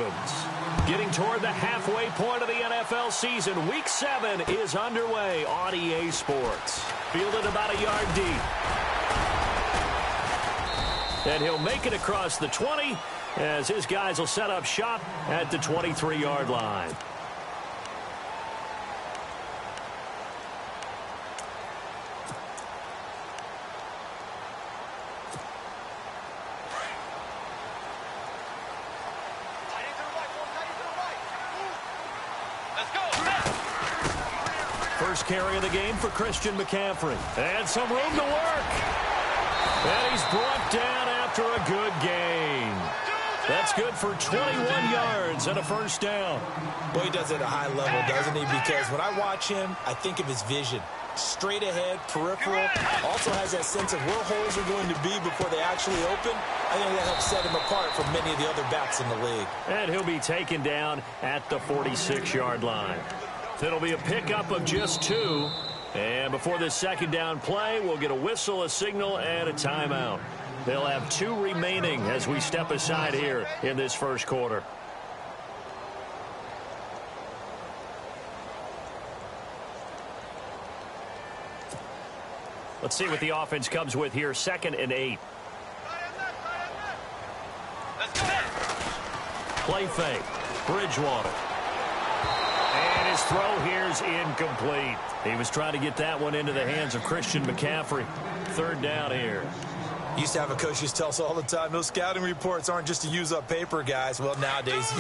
Williams. Getting toward the halfway point of the NFL season, Week 7 is underway on EA Sports. Fielded about a yard deep. And he'll make it across the 20 as his guys will set up shop at the 23-yard line. First carry of the game for Christian McCaffrey. And some room to work. And he's brought down after a good gain. That's good for 21 yards and a first down. Well, he does it at a high level, doesn't he? Because when I watch him, I think of his vision. Straight ahead, peripheral. Also has that sense of where holes are going to be before they actually open. I think that helps set him apart from many of the other backs in the league. And he'll be taken down at the 46-yard line. It'll be a pickup of just 2. And before this second down play, we'll get a whistle, a signal, and a timeout. They'll have 2 remaining as we step aside here in this first quarter. Let's see what the offense comes with here. 2nd and 8. Play fake. Bridgewater. And his throw here's incomplete. He was trying to get that one into the hands of Christian McCaffrey. 3rd down here. Used to have a coach used to tell us all the time, those scouting reports aren't just to use up paper, guys. Well, nowadays,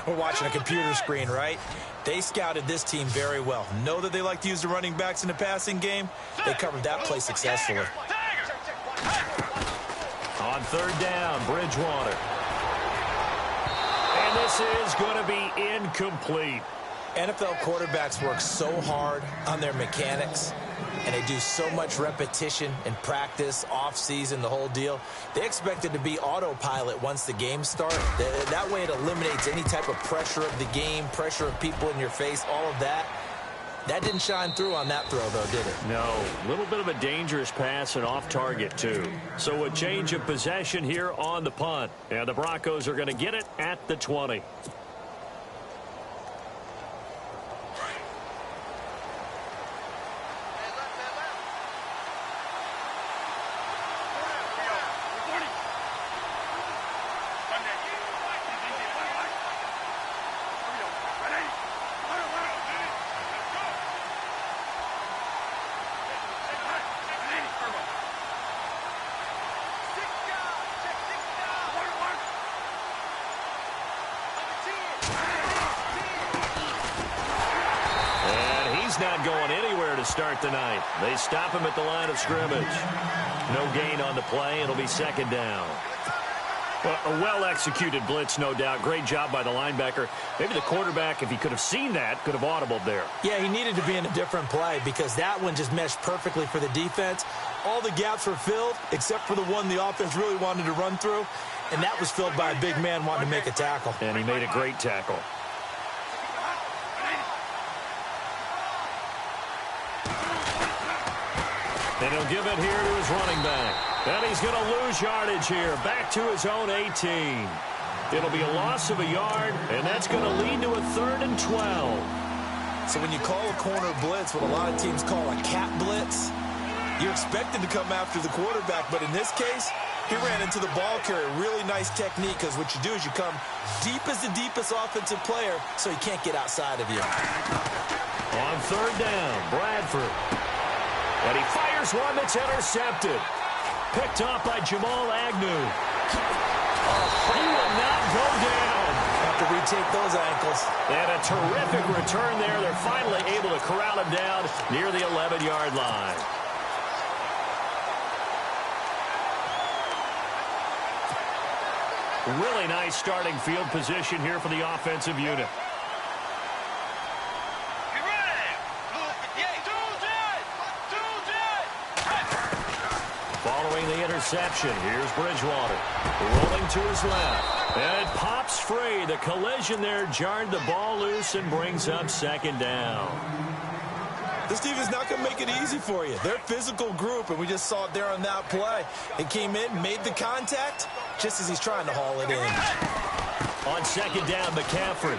we're watching a computer screen, right? They scouted this team very well. Know that they like to use the running backs in the passing game. They covered that play successfully. On 3rd down, Bridgewater. And this is going to be incomplete. NFL quarterbacks work so hard on their mechanics, and they do so much repetition and practice, off-season, the whole deal. They expect it to be autopilot once the game starts. That way it eliminates any type of pressure of the game, pressure of people in your face, all of that. That didn't shine through on that throw, though, did it? No. A little bit of a dangerous pass and off target, too. So a change of possession here on the punt. And the Broncos are going to get it at the 20. Not going anywhere to start the night. They stop him at the line of scrimmage. No gain on the play. It'll be 2nd down. Well, a well-executed blitz, no doubt. Great job by the linebacker. Maybe the quarterback, if he could have seen that, could have audibled there. Yeah, he needed to be in a different play because that one just meshed perfectly for the defense. All the gaps were filled except for the one the offense really wanted to run through, and that was filled by a big man wanting to make a tackle. And he made a great tackle. And he'll give it here to his running back. And he's going to lose yardage here. Back to his own 18. It'll be a loss of a yard, and that's going to lead to a 3rd and 12. So when you call a corner blitz, what a lot of teams call a cat blitz, you're expected to come after the quarterback. But in this case, he ran into the ball carrier. Really nice technique, because what you do is you come deep as the deepest offensive player so he can't get outside of you. On 3rd down, Bradford. And he fires one that's intercepted. Picked off by Jamal Agnew. He will not go down. Have to retake those ankles. And a terrific return there. They're finally able to corral him down near the 11-yard line. Really nice starting field position here for the offensive unit. Following the interception, here's Bridgewater. Rolling to his left. And it pops free. The collision there jarred the ball loose and brings up 2nd down. This defense is not going to make it easy for you. They're a physical group, and we just saw it there on that play. It came in, made the contact, just as he's trying to haul it in. On second down, McCaffrey.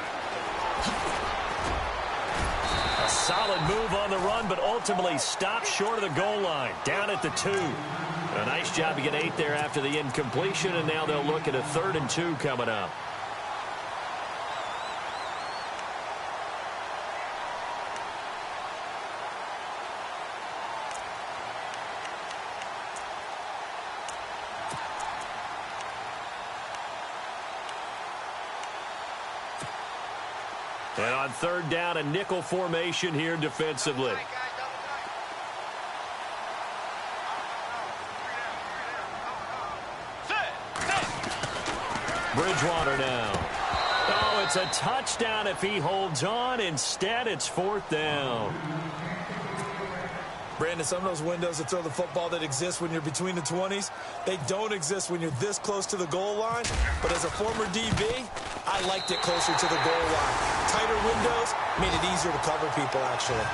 A solid move on the run, but ultimately stopped short of the goal line. Down at the 2. A nice job to get 8 there after the incompletion, and now they'll look at a 3rd and 2 coming up. And on 3rd down, a nickel formation here defensively. Bridgewater now. Oh, it's a touchdown if he holds on. Instead, it's 4th down. Brandon, some of those windows to throw the football that exist when you're between the 20s, they don't exist when you're this close to the goal line. But as a former DB, I liked it closer to the goal line. Tighter windows made it easier to cover people, actually.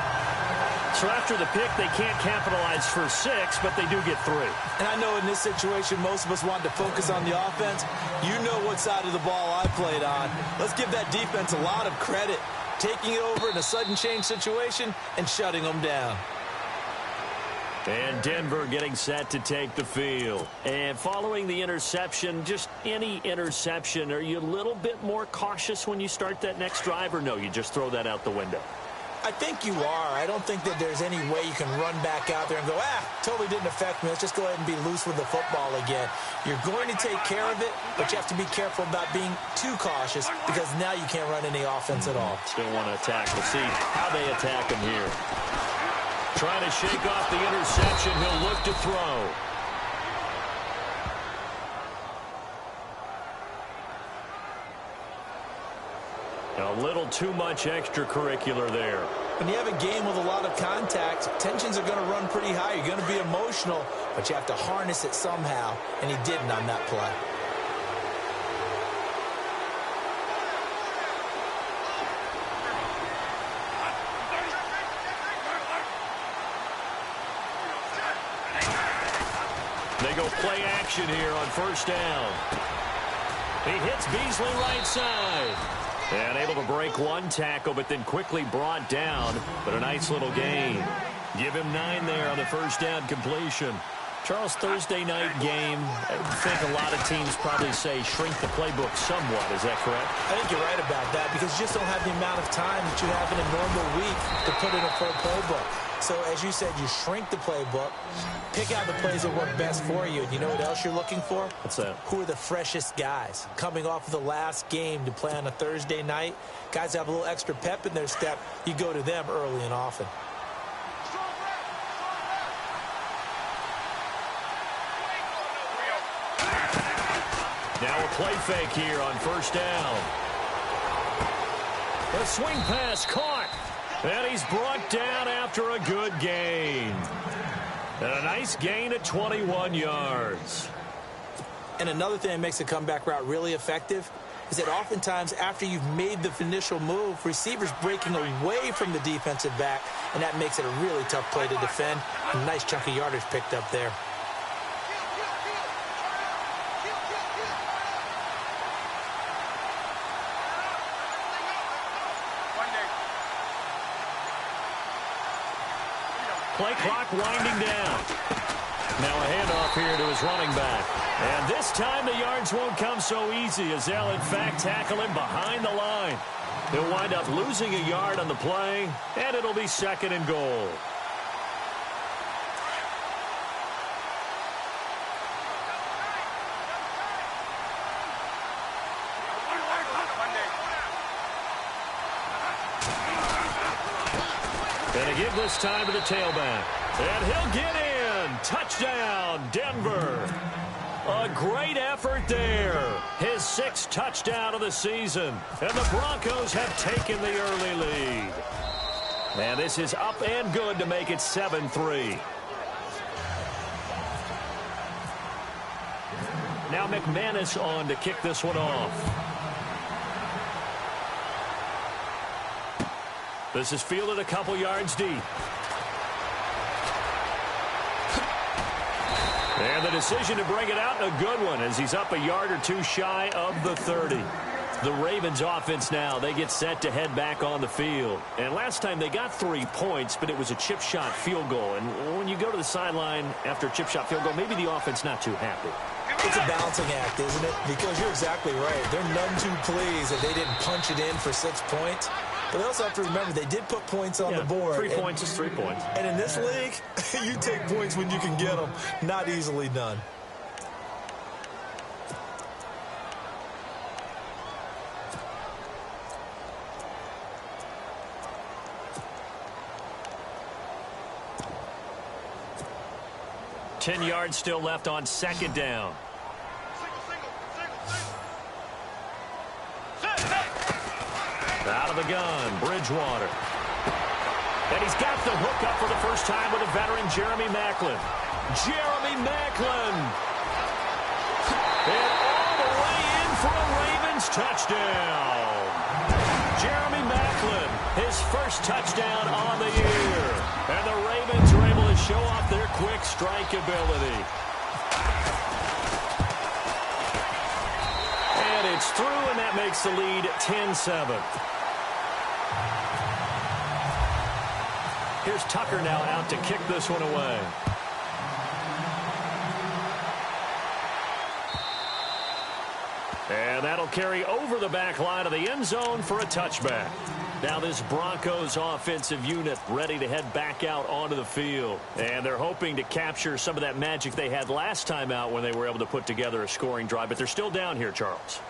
So after the pick, they can't capitalize for 6, but they do get 3. And I know in this situation, most of us wanted to focus on the offense. You know what side of the ball I played on. Let's give that defense a lot of credit, taking it over in a sudden change situation and shutting them down. And Denver getting set to take the field. And following the interception, just any interception, are you a little bit more cautious when you start that next drive, or no, you just throw that out the window? I think you are. I don't think that there's any way you can run back out there and go, totally didn't affect me. Let's just go ahead and be loose with the football again. You're going to take care of it, but you have to be careful about being too cautious because now you can't run any offense at all. Still want to attack. We'll see how they attack him here. Trying to shake off the interception. He'll look to throw. A little too much extracurricular there. When you have a game with a lot of contact, tensions are going to run pretty high. You're going to be emotional, but you have to harness it somehow, and he didn't on that play. They go play action here on 1st down. He hits Beasley right side. And able to break one tackle, but then quickly brought down. But a nice little gain. Give him 9 there on the 1st down completion. Charles, Thursday night game, I think a lot of teams probably say shrink the playbook somewhat. Is that correct? I think you're right about that because you just don't have the amount of time that you have in a normal week to put in a full playbook. So, as you said, you shrink the playbook, pick out the plays that work best for you. And you know what else you're looking for? What's that? Who are the freshest guys? Coming off of the last game to play on a Thursday night, guys have a little extra pep in their step. You go to them early and often. Now a play fake here on 1st down. A swing pass caught. And he's brought down after a good gain. And a nice gain at 21 yards. And another thing that makes a comeback route really effective is that oftentimes after you've made the initial move, receivers breaking away from the defensive back, and that makes it a really tough play to defend. A nice chunk of yardage picked up there. Play clock winding down. Now a handoff here to his running back. And this time the yards won't come so easy as they'll in fact tackle him behind the line. He'll wind up losing a yard on the play, and it'll be 2nd and goal. And a give this time to the tailback. And he'll get in. Touchdown, Denver. A great effort there. His 6th touchdown of the season. And the Broncos have taken the early lead. And this is up and good to make it 7-3. Now McManus on to kick this one off. This is fielded a couple yards deep. And the decision to bring it out, a good one, as he's up a yard or two shy of the 30. The Ravens offense now, they get set to head back on the field. And last time they got 3 points, but it was a chip shot field goal. And when you go to the sideline after a chip shot field goal, maybe the offense not too happy. It's a balancing act, isn't it? Because you're exactly right. They're none too pleased that they didn't punch it in for 6 points. But they also have to remember they did put points on the board. 3 points is 3 points. And in this league, you take points when you can get them. Not easily done. Ten yards still left on second down. Out of the gun, Bridgewater. And he's got the hook up for the first time with a veteran, Jeremy Maclin. Jeremy Maclin. And all the way in for a Ravens touchdown. Jeremy Maclin, his first touchdown on the year. And the Ravens are able to show off their quick strike ability. And it's through, and that makes the lead 10-7. Here's Tucker now out to kick this one away. And that'll carry over the back line of the end zone for a touchback. Now this Broncos offensive unit ready to head back out onto the field. And they're hoping to capture some of that magic they had last time out when they were able to put together a scoring drive. But they're still down here, Charles.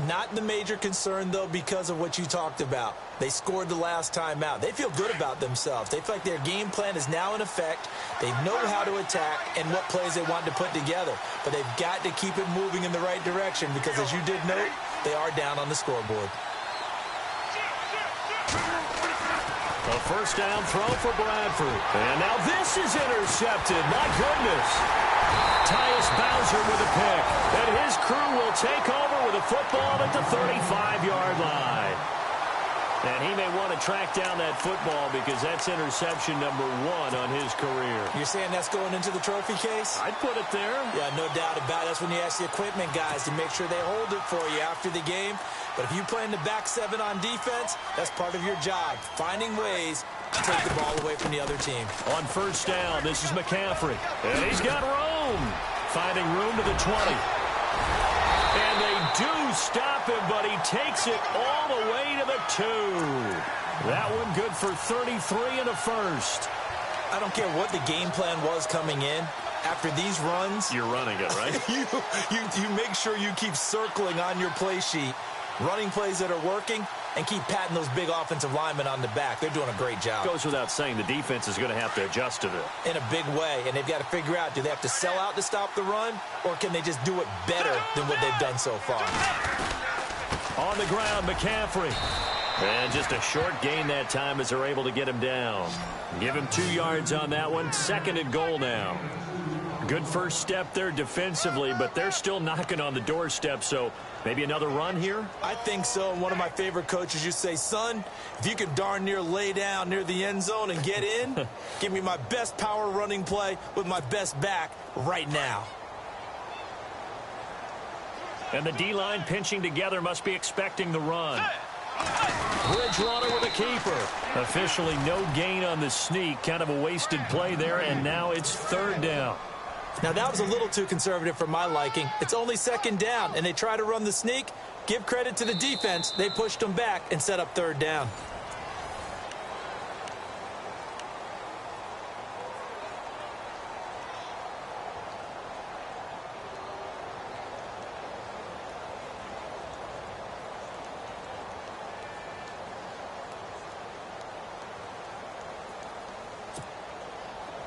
Not the major concern, though, because of what you talked about. They scored the last time out. They feel good about themselves. They feel like their game plan is now in effect. They know how to attack and what plays they want to put together. But they've got to keep it moving in the right direction because, as you did note, they are down on the scoreboard. A first down throw for Bradford. And now this is intercepted. My goodness. Tyus Bowser with a pick. And his crew will take over with a football at the 35-yard line. And he may want to track down that football because that's interception number 1 on his career. You're saying that's going into the trophy case? I'd put it there. Yeah, no doubt about it. That's when you ask the equipment guys to make sure they hold it for you after the game. But if you play in the back 7 on defense, that's part of your job, finding ways to take the ball away from the other team. On first down, this is McCaffrey. And he's got room. Finding room to the 20. And they do stop him, but he takes it all the way to the 2. That one good for 33 and a first. I don't care what the game plan was coming in. After these runs, you're running it, right? you make sure you keep circling on your play sheet, running plays that are working, and keep patting those big offensive linemen on the back. They're doing a great job. Goes without saying the defense is going to have to adjust to this. In a big way, and they've got to figure out, do they have to sell out to stop the run, or can they just do it better than what they've done so far? On the ground, McCaffrey. And just a short gain that time as they're able to get him down. Give him 2 yards on that one. Second and goal now. Good first step there defensively, but they're still knocking on the doorstep, so maybe another run here? I think so. And one of my favorite coaches used to say, son, if you could darn near lay down near the end zone and get in, give me my best power running play with my best back right now. And the D-line pinching together must be expecting the run. Bridgewater with a keeper. Officially no gain on the sneak. Kind of a wasted play there, and now it's third down. Now, that was a little too conservative for my liking. It's only second down, and they try to run the sneak. Give credit to the defense. They pushed them back and set up third down.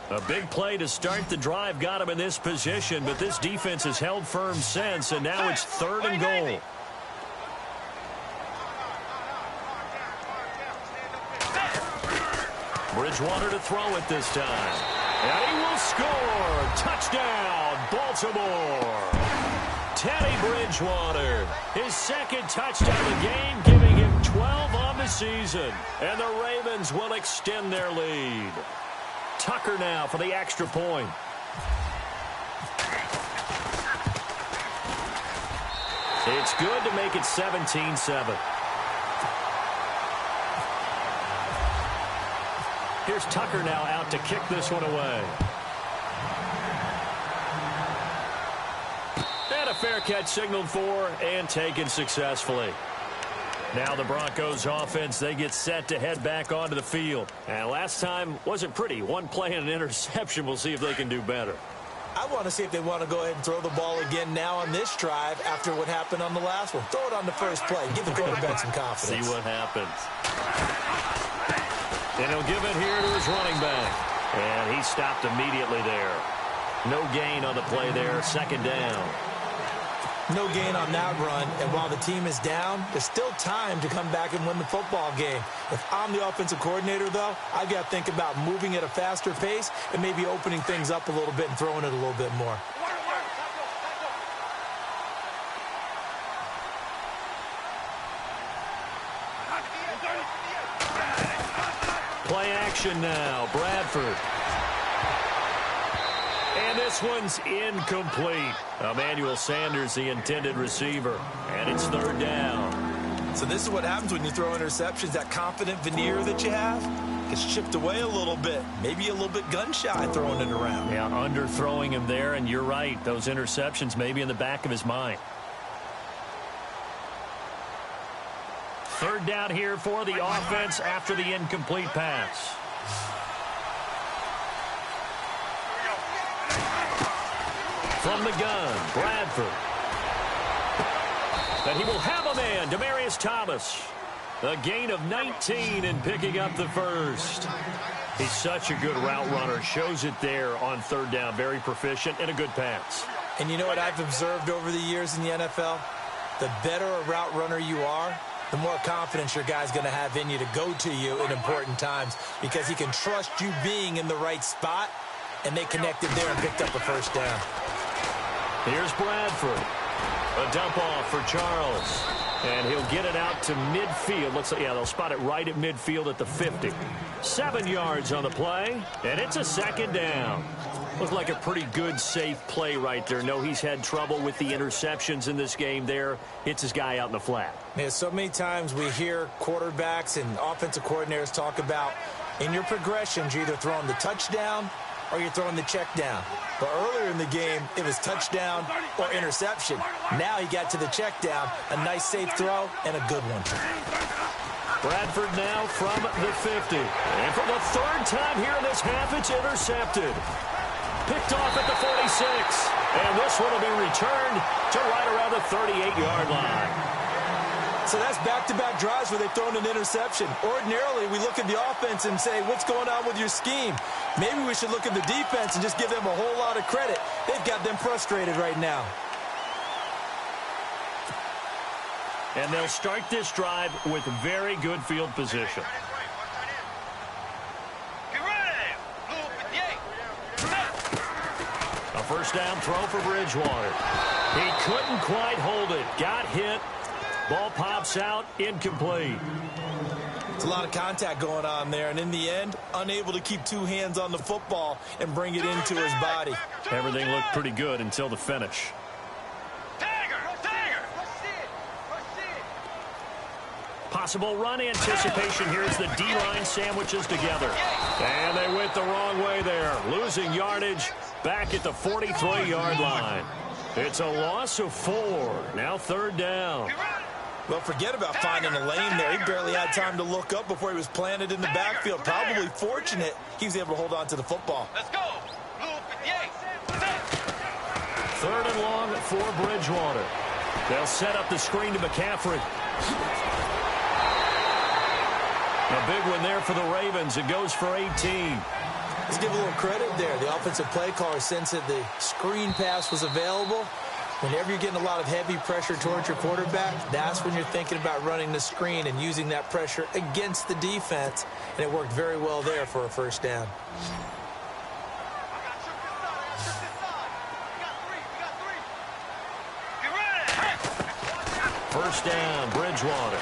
A big play to start the drive got him in this position, but this defense has held firm since, and now it's third and goal. Bridgewater to throw it this time. And he will score. Touchdown, Baltimore. Teddy Bridgewater, his second touchdown of the game, giving him 12 on the season. And the Ravens will extend their lead. Tucker now for the extra point. It's good to make it 17-7. Here's Tucker now out to kick this one away. And a fair catch signaled for and taken successfully. Now the Broncos offense, they get set to head back onto the field. And last time wasn't pretty. One play and an interception. We'll see if they can do better. I want to see if they want to go ahead and throw the ball again now on this drive after what happened on the last one. Throw it on the first play. Give the quarterback some confidence. See what happens. And he'll give it here to his running back. And he stopped immediately there. No gain on the play there. Second down. No gain on that run, and while the team is down, there's still time to come back and win the football game. If I'm the offensive coordinator, though, I've got to think about moving at a faster pace and maybe opening things up a little bit and throwing it a little bit more. Play action now. Bradford. And this one's incomplete. Emmanuel Sanders, the intended receiver. And it's third down. So this is what happens when you throw interceptions. That confident veneer that you have gets chipped away a little bit. Maybe a little bit gun-shy throwing it around. Yeah, underthrowing him there, and you're right. Those interceptions may be in the back of his mind. Third down here for the offense after the incomplete pass. From the gun, Bradford. And he will have a man, Demaryius Thomas. A gain of 19 and picking up the first. He's such a good route runner. Shows it there on third down. Very proficient and a good pass. And you know what I've observed over the years in the NFL? The better a route runner you are, the more confidence your guy's going to have in you to go to you in important times because he can trust you being in the right spot, and they connected there and picked up the first down. Here's Bradford. A dump off for Charles. And he'll get it out to midfield. Looks like, yeah, they'll spot it right at midfield at the 50. 7 yards on the play, and it's a second down. Looked like a pretty good, safe play right there. No, he's had trouble with the interceptions in this game there. Hits his guy out in the flat. Yeah, so many times we hear quarterbacks and offensive coordinators talk about in your progressions, you're either throwing the touchdown or you're throwing the check down. But earlier in the game, it was touchdown or interception. Now he got to the check down, a nice safe throw, and a good one. Bradford now from the 50. And for the third time here in this half, it's intercepted. Picked off at the 46. And this one will be returned to right around the 38-yard line. So that's back-to-back drives where they've thrown an interception. Ordinarily, we look at the offense and say, what's going on with your scheme? Maybe we should look at the defense and just give them a whole lot of credit. They've got them frustrated right now. And they'll start this drive with very good field position. A first down throw for Bridgewater. He couldn't quite hold it. Got hit. Ball pops out, incomplete. It's a lot of contact going on there, and in the end, unable to keep two hands on the football and bring it into his body. Everything looked pretty good until the finish. Possible run anticipation here as the D-line sandwiches together. And they went the wrong way there. Losing yardage back at the 43-yard line. It's a loss of 4. Now third down. Well, forget about finding a lane there. He barely had time to look up before he was planted in the backfield. Probably fortunate he was able to hold on to the football. Let's go. Third and long for Bridgewater. They'll set up the screen to McCaffrey. A big one there for the Ravens. It goes for 18. Let's give a little credit there. The offensive play caller sensed that the screen pass was available. Whenever you're getting a lot of heavy pressure towards your quarterback, that's when you're thinking about running the screen and using that pressure against the defense. And it worked very well there for a first down. First down, Bridgewater.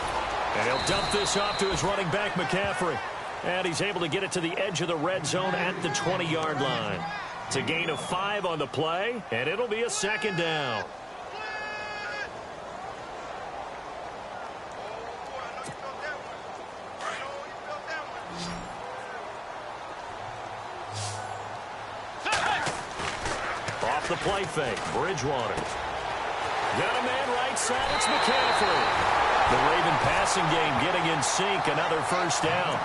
And he'll dump this off to his running back, McCaffrey. And he's able to get it to the edge of the red zone at the 20-yard line. It's a gain of 5 on the play, and it'll be a second down. off the play fake. Bridgewater. Got a man right side. It's McCaffrey. The Raven passing game getting in sync. Another first down.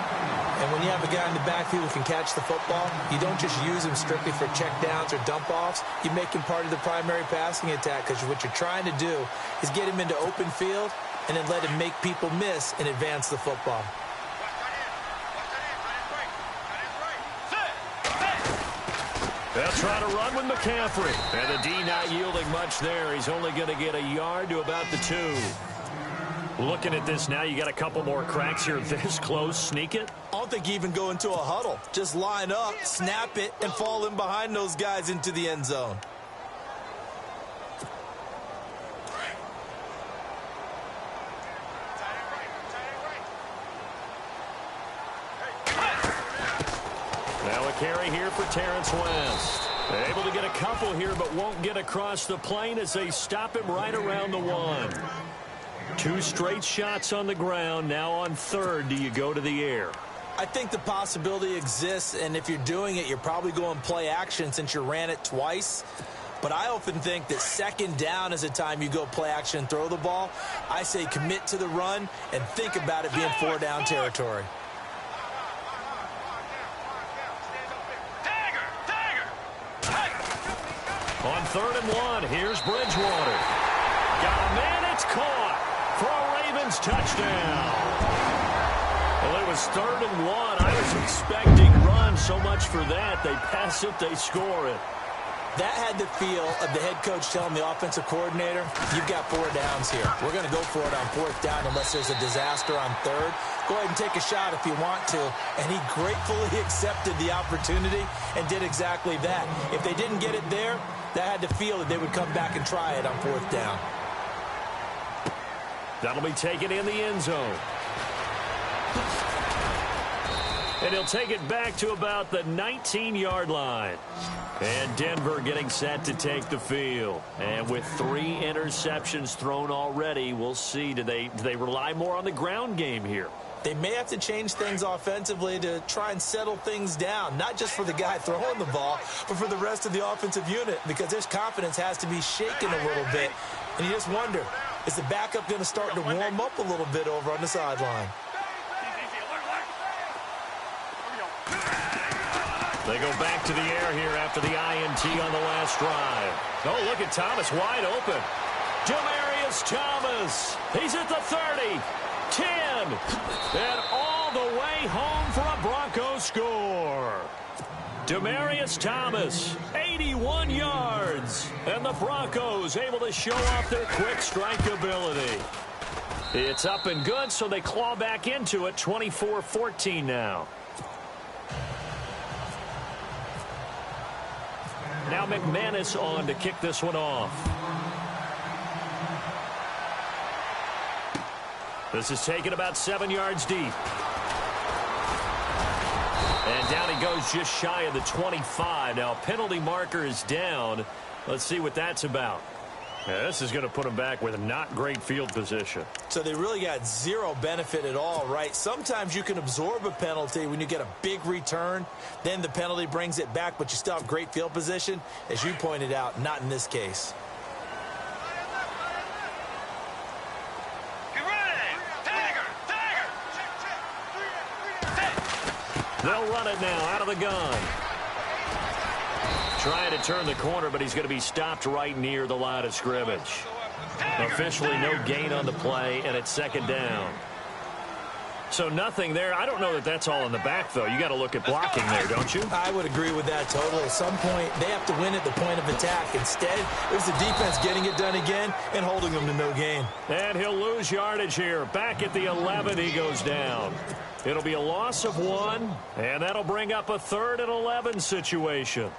And when you have a guy in the backfield who can catch the football, you don't just use him strictly for check downs or dump offs. You make him part of the primary passing attack, because what you're trying to do is get him into open field and then let him make people miss and advance the football. They'll try to run with McCaffrey. And the D not yielding much there. He's only going to get a yard to about the 2. Looking at this now, you got a couple more cracks here this close. Sneak it. I don't think you even go into a huddle. Just line up, snap it, and fall in behind those guys into the end zone. Now a carry here for Terrence West. Able to get a couple here, but won't get across the plane as they stop him right around the 1. 2 straight shots on the ground. Now on 3rd, do you go to the air? I think the possibility exists, and if you're doing it, you're probably going play action since you ran it twice. But I often think that 2nd down is a time you go play action and throw the ball. I say commit to the run and think about it being 4-down territory. On 3rd and 1, here's Bridgewater. Got a man, it's caught for a Ravens touchdown. Well, it was 3rd and 1. I was expecting run. So much for that. They pass it, they score it. That had the feel of the head coach telling the offensive coordinator, you've got 4 downs here. We're going to go for it on 4th down unless there's a disaster on 3rd. Go ahead and take a shot if you want to. And he gratefully accepted the opportunity and did exactly that. If they didn't get it there, that had the feel that they would come back and try it on 4th down. That'll be taken in the end zone. And he'll take it back to about the 19-yard line. And Denver getting set to take the field. And with 3 interceptions thrown already, we'll see. Do they rely more on the ground game here? They may have to change things offensively to try and settle things down, not just for the guy throwing the ball, but for the rest of the offensive unit, because their confidence has to be shaken a little bit. And you just wonder, is the backup going to start to warm up a little bit over on the sideline? They go back to the air here after the INT on the last drive. Oh, look at Thomas wide open. Demaryius Thomas. He's at the 30, 10, and all the way home for a Broncos score. Demaryius Thomas, 81 yards, and the Broncos able to show off their quick strike ability. It's up and good, so they claw back into it, 24-14 now. Now McManus on to kick this one off. This is taken about 7 yards deep. And down he goes just shy of the 25. Now penalty marker is down. Let's see what that's about. Yeah, this is going to put him back with a not great field position. So they really got zero benefit at all, right? Sometimes you can absorb a penalty when you get a big return. Then the penalty brings it back, but you still have great field position. As you pointed out, not in this case. They'll run it now out of the gun. Trying to turn the corner, but he's going to be stopped right near the line of scrimmage. Officially no gain on the play, and it's 2nd down. So nothing there. I don't know that that's all in the back, though. You got to look at blocking there, don't you? I would agree with that totally. At some point, they have to win at the point of attack. Instead, it was the defense getting it done again and holding them to no gain. And he'll lose yardage here. Back at the 11, he goes down. It'll be a loss of 1, and that'll bring up a 3rd and 11 situation.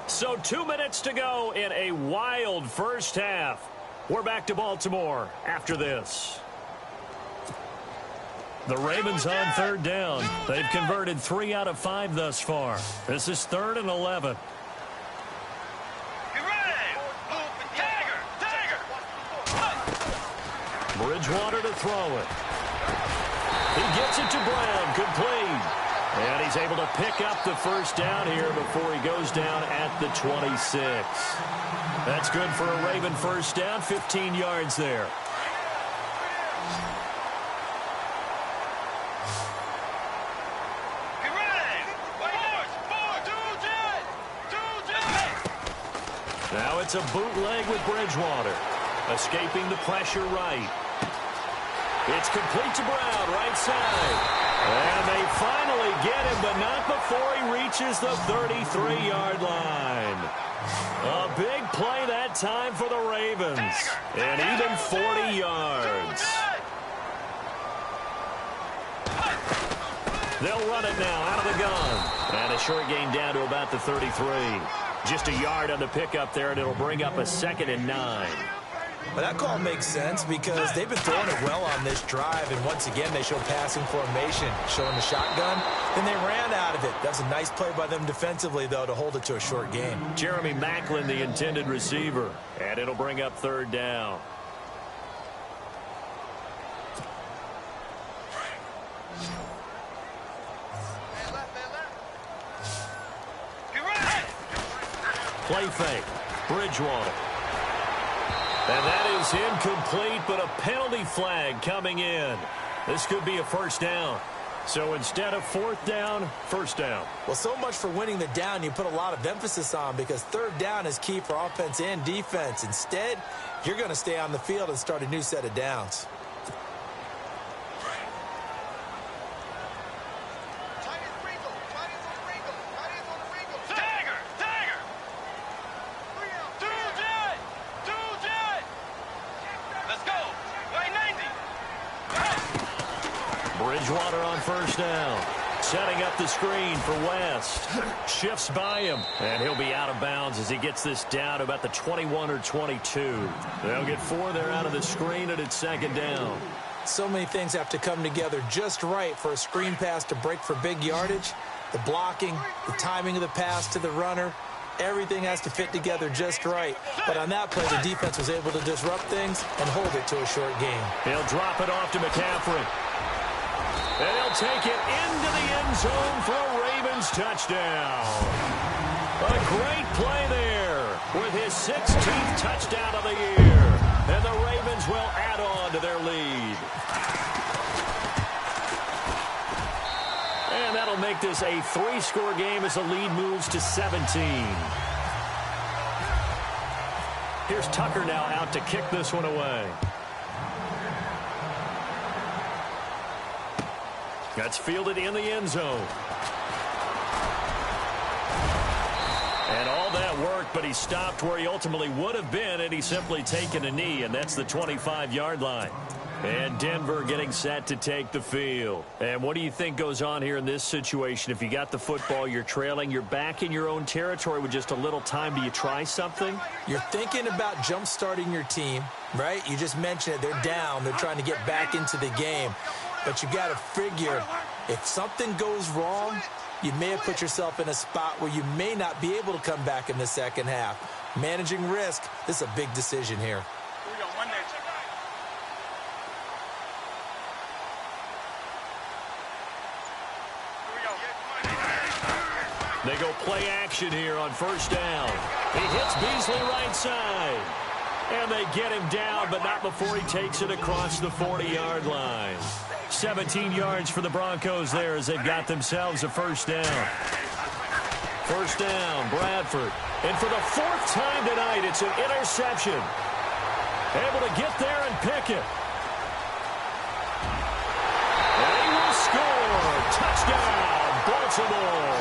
So 2 minutes to go in a wild first half. We're back to Baltimore after this. The Ravens on third down. They've converted 3 out of 5 thus far. This is 3rd and 11. Bridgewater to throw it. He gets it to Brown, complete. And he's able to pick up the first down here before he goes down at the 26. That's good for a Raven first down, 15 yards there. Now it's a bootleg with Bridgewater. Escaping the pressure right. It's complete to Brown, right side. And they finally get him, but not before he reaches the 33-yard line. A big play that time for the Ravens. And even 40 yards. They'll run it now out of the gun. And a short gain down to about the 33. Just a yard on the pickup there, and it'll bring up a 2nd and 9. But that call makes sense because they've been throwing it well on this drive, and once again they show passing formation, showing the shotgun, and they ran out of it. That's a nice play by them defensively, though, to hold it to a short gain. Jeremy Maclin, the intended receiver, and it'll bring up 3rd down. Play fake. Bridgewater. And that is incomplete, but a penalty flag coming in. This could be a first down. So instead of 4th down, first down. Well, so much for winning the down you put a lot of emphasis on because 3rd down is key for offense and defense. Instead, you're going to stay on the field and start a new set of downs. Bridgewater on first down. Setting up the screen for West. Shifts by him. And he'll be out of bounds as he gets this down to about the 21 or 22. They'll get 4 there out of the screen, and it's 2nd down. So many things have to come together just right for a screen pass to break for big yardage. The blocking, the timing of the pass to the runner, everything has to fit together just right. But on that play, the defense was able to disrupt things and hold it to a short gain. He'll drop it off to McCaffrey. And he'll take it into the end zone for a Ravens touchdown. A great play there with his 16th touchdown of the year. And the Ravens will add on to their lead. And that'll make this a 3-score game as the lead moves to 17. Here's Tucker now out to kick this one away. That's fielded in the end zone. And all that worked, but he stopped where he ultimately would have been, and he's simply taken a knee, and that's the 25-yard line. And Denver getting set to take the field. And what do you think goes on here in this situation? If you got the football, you're trailing, you're back in your own territory with just a little time. Do you try something? You're thinking about jump-starting your team, right? You just mentioned it. They're down. They're trying to get back into the game. But you got to figure, if something goes wrong, you may have put yourself in a spot where you may not be able to come back in the second half. Managing risk, this is a big decision here. They go play action here on first down. He hits Beasley right side. And they get him down, but not before he takes it across the 40-yard line. 17 yards for the Broncos there as they've got themselves a first down. First down, Bradford. And for the 4th time tonight, it's an interception. Able to get there and pick it. And he will score. Touchdown, Baltimore.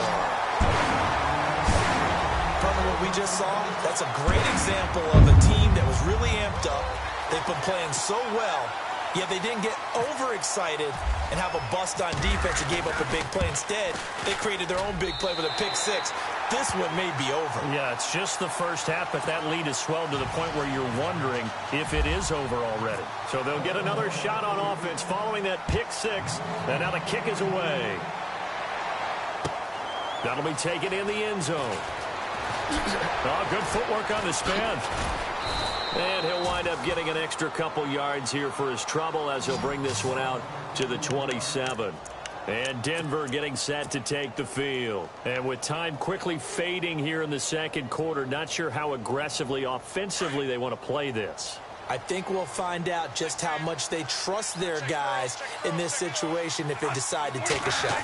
From what we just saw, that's a great example of a team that was really amped up. They've been playing so well. Yet they didn't get overexcited and have a bust on defense and gave up a big play. Instead, they created their own big play with a pick 6. this one may be over. Yeah, it's just the first half, but that lead has swelled to the point where you're wondering if it is over already. So they'll get another shot on offense following that pick six, and now the kick is away. That'll be taken in the end zone. Oh, good footwork on the span. And he'll wind up getting an extra couple yards here for his trouble as he'll bring this one out to the 27. And Denver getting set to take the field. And with time quickly fading here in the second quarter, not sure how aggressively, offensively they want to play this. I think we'll find out just how much they trust their guys in this situation if they decide to take a shot.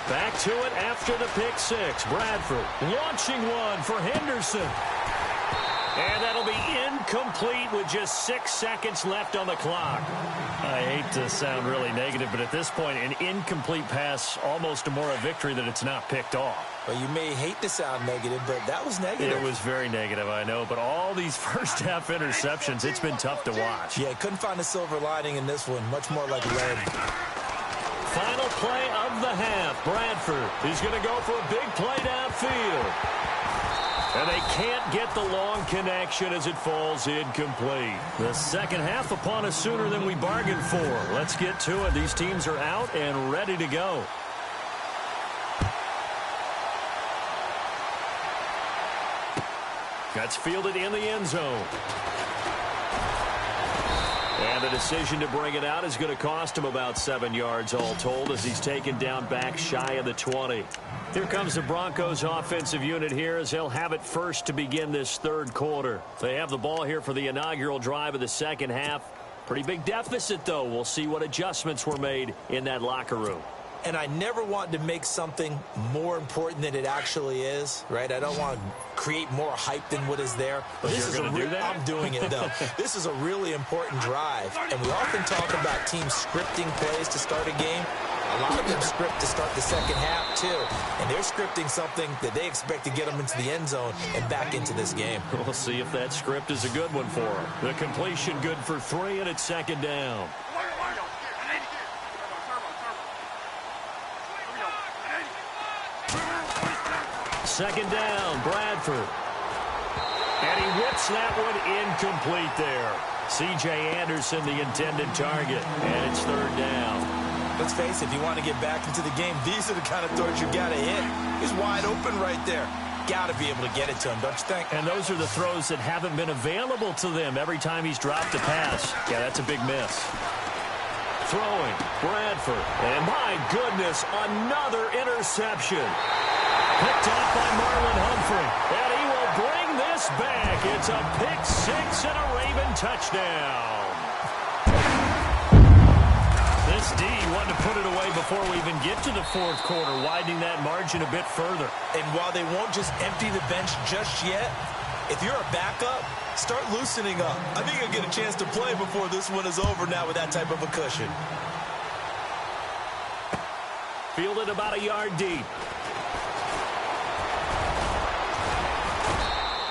Back to it after the pick six. Bradford launching one for Henderson. And that'll be incomplete with just 6 seconds left on the clock. I hate to sound really negative, but at this point, an incomplete pass almost more a victory that it's not picked off. Well, you may hate to sound negative, but that was negative. It was very negative, I know. But all these first-half interceptions, it's been tough to watch. Yeah, couldn't find a silver lining in this one. Much more like lead. Final play of the half. Bradford is going to go for a big play downfield. And they can't get the long connection as it falls incomplete. The second half upon us sooner than we bargained for. Let's get to it. These teams are out and ready to go. That's fielded in the end zone. And the decision to bring it out is going to cost him about 7 yards all told as he's taken down back shy of the 20. Here comes the Broncos offensive unit here as they'll have it first to begin this third quarter. They have the ball here for the inaugural drive of the second half. Pretty big deficit, though. We'll see what adjustments were made in that locker room. And I never want to make something more important than it actually is, right? I don't want to create more hype than what is there. But this is I'm doing it, though. This is a really important drive. And we often talk about teams scripting plays to start a game. A lot of them script to start the second half, too. And they're scripting something that they expect to get them into the end zone and back into this game. We'll see if that script is a good one for them. The completion good for 3, and it's second down. Second down, Bradford. And he whips that one incomplete there. C.J. Anderson, the intended target, and it's third down. Let's face it, if you want to get back into the game, these are the kind of throws you got to hit. He's wide open right there. Got to be able to get it to him, don't you think? And those are the throws that haven't been available to them every time he's dropped a pass. Yeah, that's a big miss. Throwing, Bradford. And my goodness, another interception. Picked off by Marlon Humphrey. And he will bring this back. It's a pick six and a Raven touchdown. This D wanted to put it away before we even get to the fourth quarter, widening that margin a bit further. And while they won't just empty the bench just yet, if you're a backup, start loosening up. I think you'll get a chance to play before this one is over now with that type of a cushion. Fielded about a yard deep.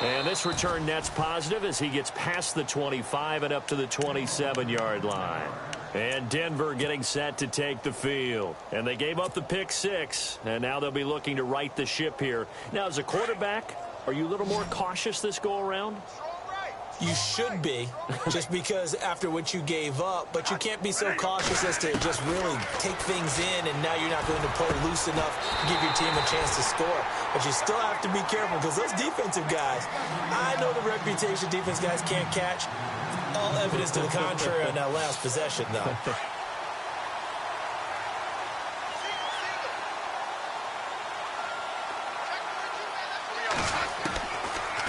And this return net's positive as he gets past the 25 and up to the 27-yard line. And Denver getting set to take the field. And they gave up the pick six, and now they'll be looking to right the ship here. Now, as a quarterback, are you a little more cautious this go-around? You should be, just because after what you gave up, but you can't be so cautious as to just really take things in, and now you're not going to play loose enough to give your team a chance to score. But you still have to be careful because those defensive guys, I know the reputation defense guys can't catch. All evidence to the contrary on that last possession, though.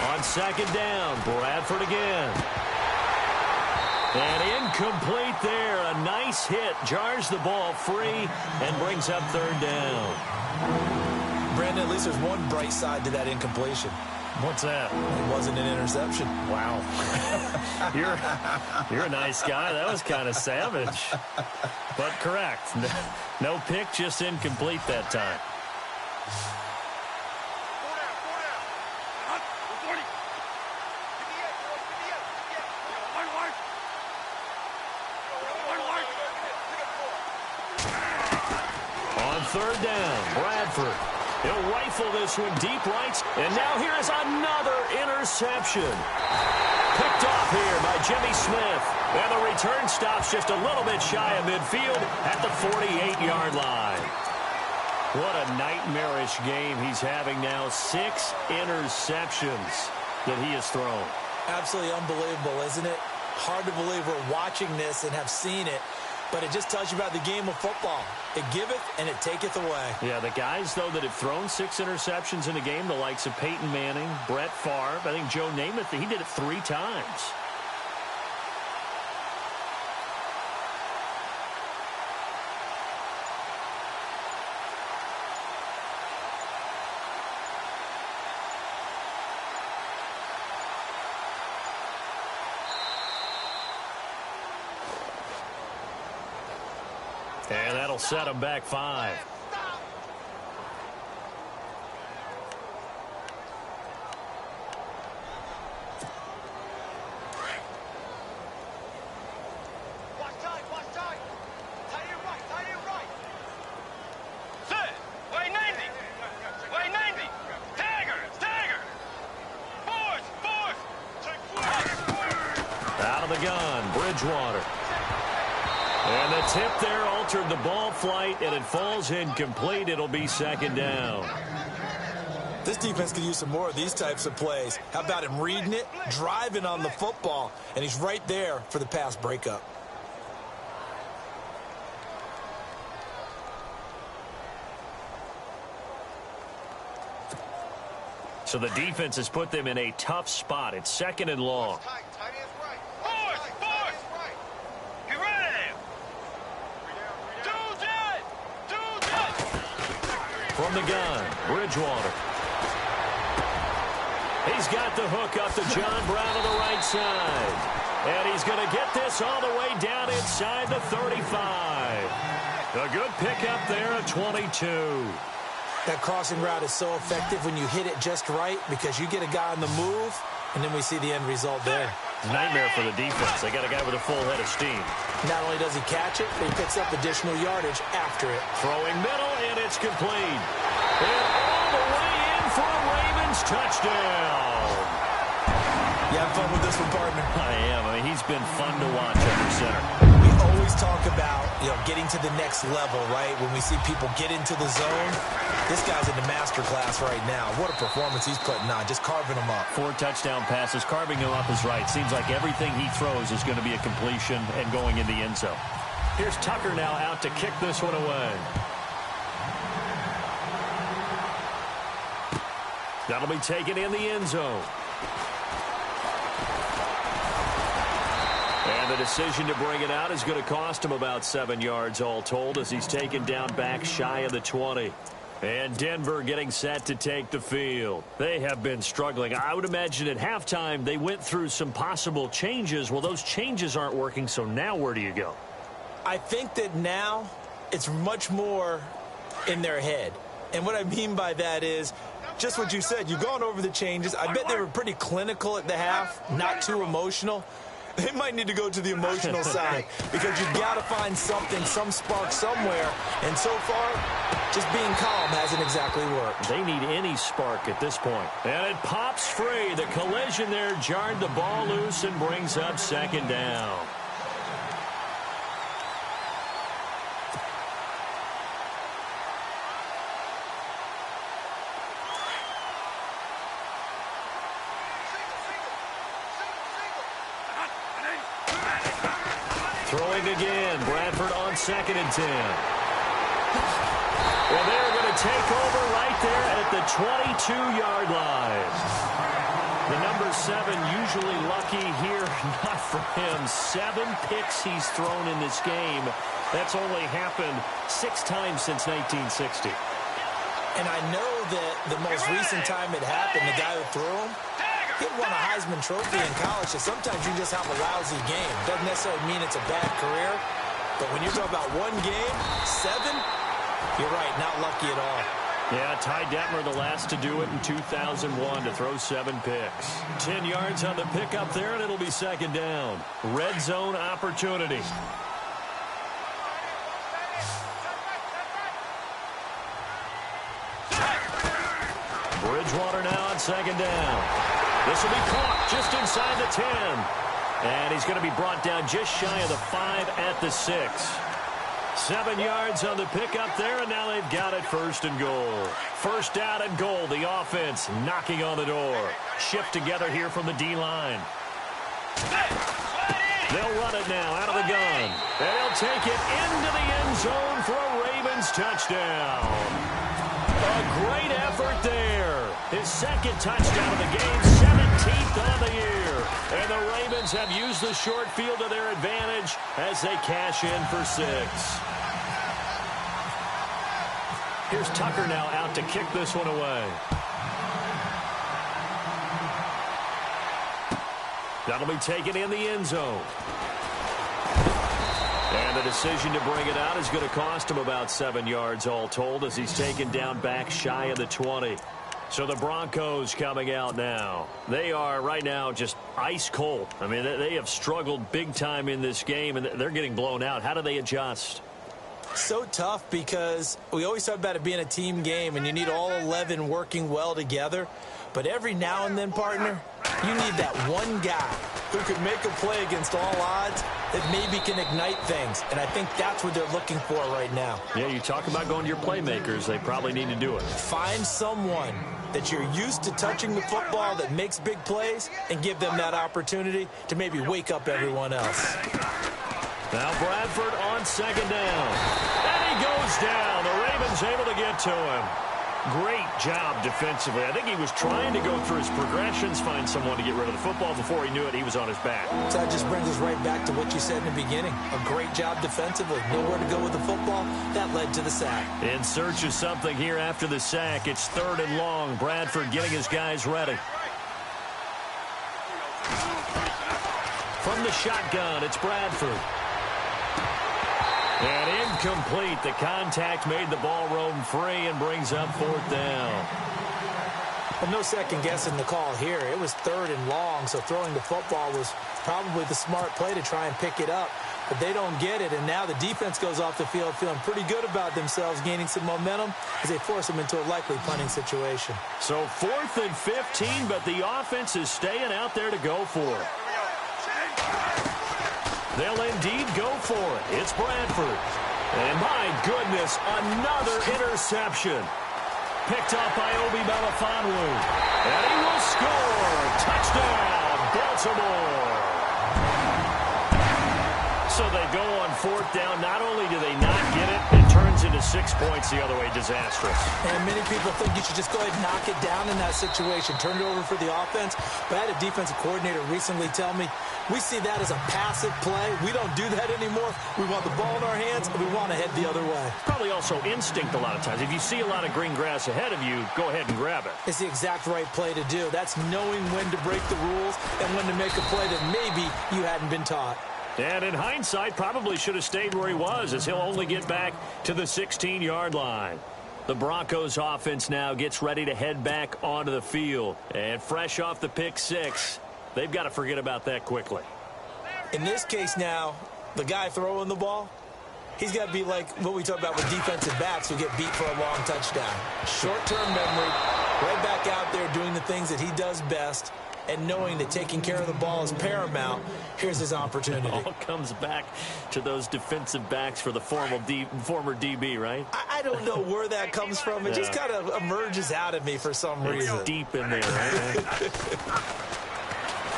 On second down, Bradford again. And incomplete there. A nice hit. Jars the ball free and brings up third down. Brandon, at least there's one bright side to that incompletion. What's that? It wasn't an interception. Wow. You're a nice guy. That was kind of savage. But correct. No pick, just incomplete that time. On third down, Bradford. He'll rifle this one deep right. And now here is another interception. Picked off here by Jimmy Smith. And the return stops just a little bit shy of midfield at the 48-yard line. What a nightmarish game he's having now. 6 interceptions that he has thrown. Absolutely unbelievable, isn't it? Hard to believe we're watching this and have seen it, but it just tells you about the game of football. It giveth and it taketh away. Yeah, the guys, though, that have thrown 6 interceptions in a game, the likes of Peyton Manning, Brett Favre, I think Joe Namath, he did it 3 times. And that'll set him back 5. Out of the gun, Bridgewater. And the tip there altered the ball flight, and it falls incomplete. It'll be 2nd down. This defense could use some more of these types of plays. How about him reading it, driving on the football, and he's right there for the pass breakup. So the defense has put them in a tough spot. It's 2nd and long. From the gun, Bridgewater. He's got the hook up to John Brown on the right side. And he's going to get this all the way down inside the 35. A good pickup there at 22. That crossing route is so effective when you hit it just right because you get a guy on the move, and then we see the end result there. Nightmare for the defense. They got a guy with a full head of steam. Not only does he catch it, but he picks up additional yardage after it. Throwing middle, and it's complete. And all the way in for a Ravens touchdown. You having fun with this one, partner? I am. I mean, he's been fun to watch under center. We always talk about, getting to the next level, right? When we see people get into the zone, this guy's in the master class right now. What a performance he's putting on, just carving them up. 4 touchdown passes. Carving him up is right. Seems like everything he throws is going to be a completion and going in the end zone. Here's Tucker now out to kick this one away. That'll be taken in the end zone. And the decision to bring it out is going to cost him about 7 yards all told as he's taken down back shy of the 20. And Denver getting set to take the field. They have been struggling. I would imagine at halftime they went through some possible changes. Well, those changes aren't working, so now where do you go? I think that now it's much more in their head. And what I mean by that is just what you said. You've gone over the changes. I bet they were pretty clinical at the half, not too emotional. They might need to go to the emotional side because you've got to find something, some spark somewhere. And so far, just being calm hasn't exactly worked. They need any spark at this point. And it pops free. The collision there jarred the ball loose and brings up 2nd down. Throwing again. Bradford on 2nd and 10. Well, they're going to take over right there at the 22-yard line. The number 7 usually lucky here. Not for him. 7 picks he's thrown in this game. That's only happened 6 times since 1960. And I know that the most recent time it happened, the guy who threw him, he won a Heisman Trophy in college, so sometimes you just have a lousy game. Doesn't necessarily mean it's a bad career, but when you talk about one game, 7, you're right, not lucky at all. Yeah, Ty Detmer the last to do it in 2001 to throw 7 picks. 10 yards on the pickup there, and it'll be 2nd down. Red zone opportunity. Bridgewater now on second down. This will be caught just inside the 10. And he's going to be brought down just shy of the 5 at the 6. 7 yards on the pickup there, and now they've got it first and goal. First down and goal, the offense knocking on the door. Shift together here from the D-line. They'll run it now out of the gun. And they'll take it into the end zone for a Ravens touchdown. A great effort there. His second touchdown of the game, 17th on the year. And the Ravens have used the short field to their advantage as they cash in for 6. Here's Tucker now out to kick this one away. That'll be taken in the end zone. And the decision to bring it out is going to cost him about 7 yards all told as he's taken down back shy of the 20. So the Broncos coming out now. They are right now just ice cold. I mean, they have struggled big time in this game, and they're getting blown out. How do they adjust? So tough because we always talk about it being a team game, and you need all 11 working well together. But every now and then, partner, you need that one guy who could make a play against all odds that maybe can ignite things. And I think that's what they're looking for right now. Yeah, you talk about going to your playmakers. They probably need to do it. Find someone that you're used to touching the football that makes big plays and give them that opportunity to maybe wake up everyone else. Now Bradford on second down. And he goes down. The Ravens able to get to him. Great job defensively. I think he was trying to go through his progressions, find someone to get rid of the football. Before he knew it, he was on his back. So that just brings us right back to what you said in the beginning. A great job defensively. Nowhere to go with the football. That led to the sack. In search of something here after the sack. It's 3rd and long. Bradford getting his guys ready. From the shotgun, it's Bradford. And incomplete. The contact made the ball roam free and brings up 4th down. Well, no second guessing the call here. It was 3rd and long, so throwing the football was probably the smart play to try and pick it up. But they don't get it, and now the defense goes off the field feeling pretty good about themselves, gaining some momentum as they force them into a likely punting situation. So 4th and 15, but the offense is staying out there to go for it. They'll indeed go for it. It's Bradford. And my goodness, another interception. Picked up by Obi Melifonwu. And he will score. Touchdown, Baltimore. So they go on 4th down. Not only do they not get it, it turns into 6 points the other way. Disastrous. And many people think you should just go ahead and knock it down in that situation. Turn it over for the offense. But I had a defensive coordinator recently tell me, we see that as a passive play. We don't do that anymore. We want the ball in our hands, and we want to head the other way. Probably also instinct a lot of times. If you see a lot of green grass ahead of you, go ahead and grab it. It's the exact right play to do. That's knowing when to break the rules and when to make a play that maybe you hadn't been taught. And in hindsight, probably should have stayed where he was, as he'll only get back to the 16-yard line. The Broncos offense now gets ready to head back onto the field. And fresh off the pick 6, they've got to forget about that quickly. In this case now, the guy throwing the ball, he's got to be like what we talk about with defensive backs who get beat for a long touchdown. Short-term memory, right back out there doing the things that he does best, and knowing that taking care of the ball is paramount. Here's his opportunity. It all comes back to those defensive backs for the former DB, right? I don't know where that comes from. It just kind of emerges out of me for some reason. It's deep in there, right?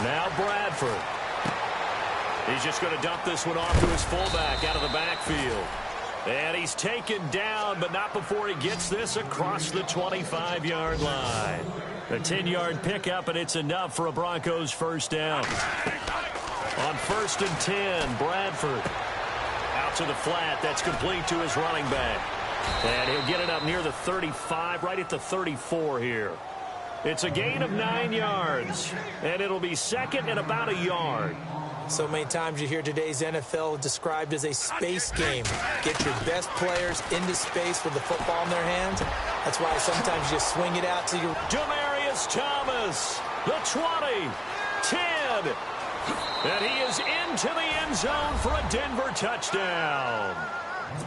Now Bradford. He's just going to dump this one off to his fullback out of the backfield. And he's taken down, but not before he gets this across the 25-yard line. A 10-yard pickup, and it's enough for a Broncos first down. On 1st and 10, Bradford out to the flat. That's complete to his running back. And he'll get it up near the 35, right at the 34 here. It's a gain of 9 yards, and it'll be 2nd and about a yard. So many times you hear today's NFL described as a space game. Get your best players into space with the football in their hands. That's why sometimes you just swing it out to your... Demaryius Thomas, the 20, 10. And he is into the end zone for a Denver touchdown.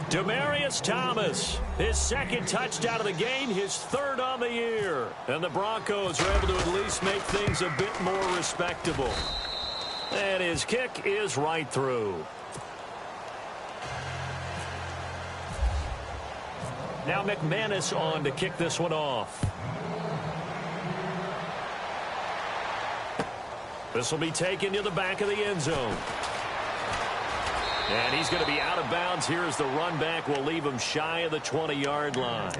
Demaryius Thomas, his second touchdown of the game, his third on the year. And the Broncos are able to at least make things a bit more respectable. And his kick is right through. Now McManus on to kick this one off. This will be taken to the back of the end zone. And he's going to be out of bounds here as the run back will leave him shy of the 20-yard line.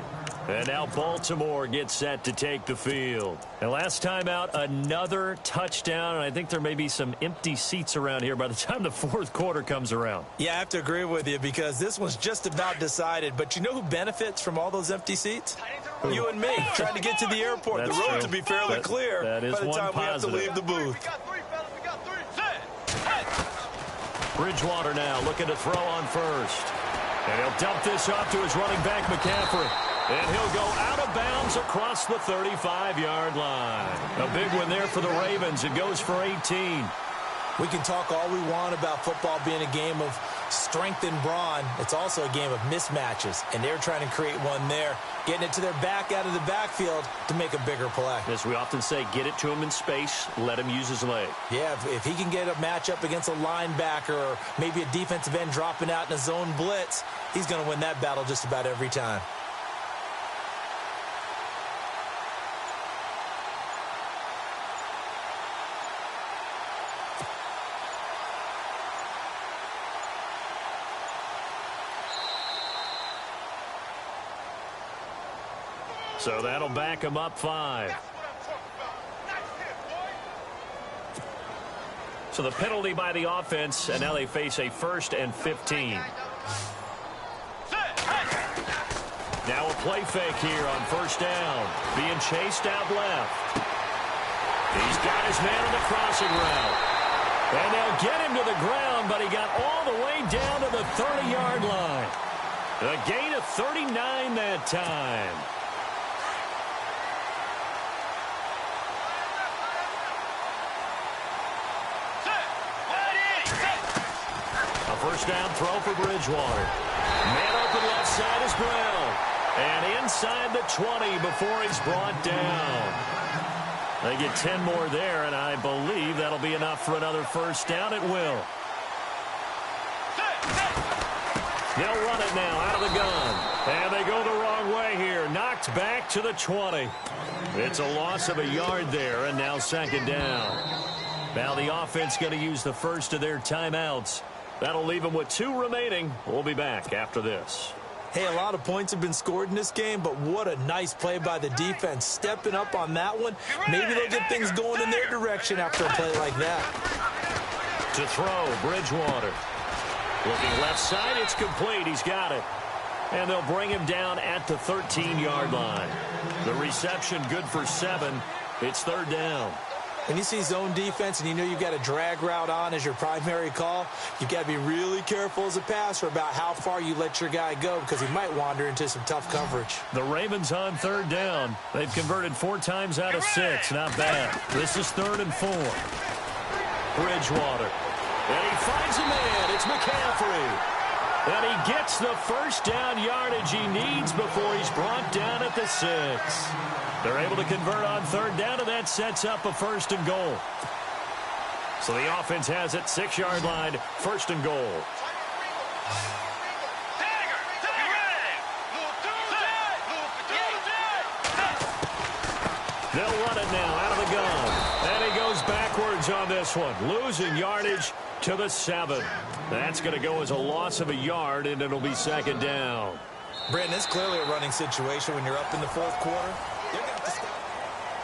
And now Baltimore gets set to take the field. And last time out, another touchdown. And I think there may be some empty seats around here by the time the fourth quarter comes around. Yeah, I have to agree with you because this one's just about decided. But you know who benefits from all those empty seats? You and me, trying to get to the airport. That's the road true. to be fairly clear that is by the one time positive. we have to leave the booth. Bridgewater now looking to throw on first. And he'll dump this off to his running back, McCaffrey. And he'll go out of bounds across the 35-yard line. A big one there for the Ravens. It goes for 18. We can talk all we want about football being a game of strength and brawn. It's also a game of mismatches, and they're trying to create one there, getting it to their back out of the backfield to make a bigger play. As we often say, get it to him in space, let him use his leg. Yeah, if he can get a matchup against a linebacker or maybe a defensive end dropping out in a zone blitz, he's going to win that battle just about every time. So that'll back him up 5. So the penalty by the offense, and now they face a 1st and 15. Now a play fake here on first down. Being chased out left. He's got his man on the crossing route. And they'll get him to the ground, but he got all the way down to the 30-yard line. A gain of 39 that time. First down throw for Bridgewater. Man open left side is Brown. And inside the 20 before he's brought down. They get 10 more there, and I believe that'll be enough for another first down. It will. They'll run it now out of the gun. And they go the wrong way here. Knocked back to the 20. It's a loss of a yard there, and now second down. Now the offense going to use the first of their timeouts. That'll leave them with 2 remaining. We'll be back after this. Hey, a lot of points have been scored in this game, but what a nice play by the defense. Stepping up on that one. Maybe they'll get things going in their direction after a play like that. To throw, Bridgewater. Looking left side, it's complete. He's got it. And they'll bring him down at the 13-yard line. The reception good for 7. It's third down. When you see zone defense and you know you've got a drag route on as your primary call, you've got to be really careful as a passer about how far you let your guy go because he might wander into some tough coverage. The Ravens on third down. They've converted 4 times out of 6. Not bad. This is 3rd and 4. Bridgewater. And he finds a man. It's McCaffrey. And he gets the first down yardage he needs before he's brought down at the 6. They're able to convert on third down, and that sets up a 1st and goal. So the offense has it, 6-yard line, 1st and goal. They'll run it now out of the gun. And he goes backwards on this one, losing yardage to the 7. That's going to go as a loss of a yard, and it'll be second down. Brandon, it's clearly a running situation when you're up in the fourth quarter.